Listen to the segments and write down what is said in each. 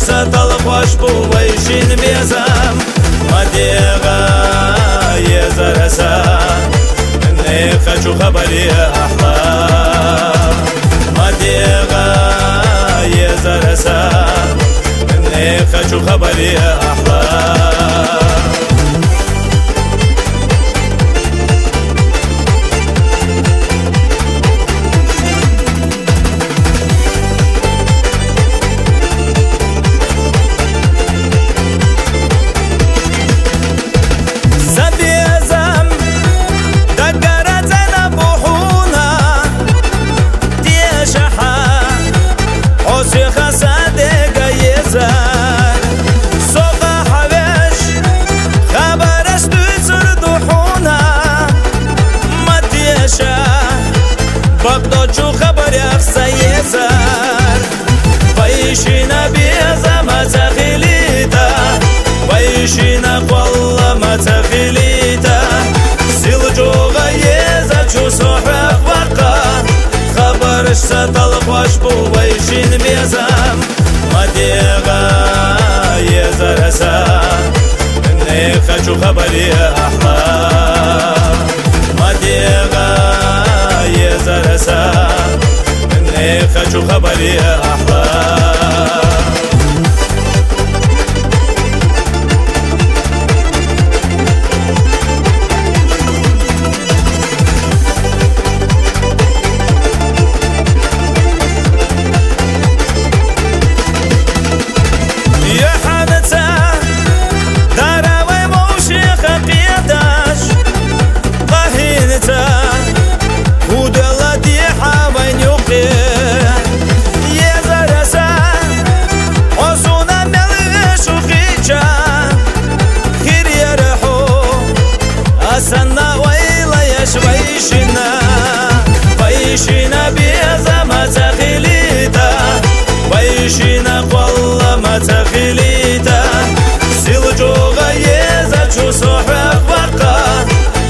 سەتەڵ خۆش بوو وەیشین بێزەم مەدێغە یێزەرەسە منێ خەج و خەبەری ئەحڵە مەدێغە یێزەرەسە منێ خەج و خەبەری ئەحڵە بەقدۆچوو خەبەرێک سەیێزەر بەیشینە بێزە مەچەخیلیتە بەیشینە قوەڵە مەچەخیلیتە سیڵجۆغە یێزە چوو سۆحرەق وەقە خەبەرش سەتەڵ خۆش بوو بەیشین بێزەم مەدێغە یێزەرەسە منێ خەج و خەبەری ئەحڵە مەدێغە یێزەرەسە منێ خەج و خەبەری ئەحڵە بەیشینە بێزە مەچەخیلیتە بەیشینە قوەڵە مەچەخیلیتە سیڵجۆغە یێزە چوو سۆحرەق وەقە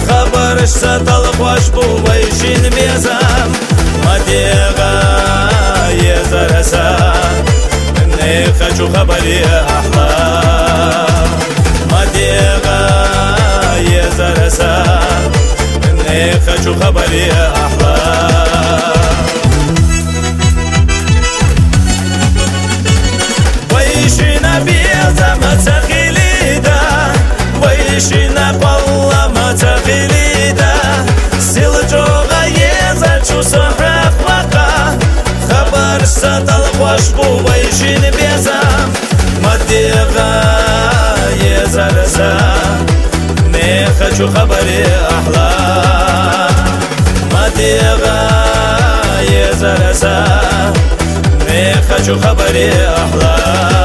خەبەرش سەتەڵ خۆش بوو بەیشین بێزەم مەدێغە یێزەرەسە منێ خەج و خەبەری ئەحڵە مەدێغە یێزەرەسە منێ خەج و خەبەری ئەحڵە بەیشینە بێزە مەچەخیلیتە بەیشینە قوەڵە مەچەخیلیتە سیڵجۆغە یێزە چوو سۆحرەق وەقە خەبەرش سەتەڵ خۆش بوو بەیشین بێزەم مەدێغە یێزەرەسە منێ خەج و خەبەری ئەحڵە مەدێغە یێزەرەسە منێ خەج و خەبەری ئەحڵە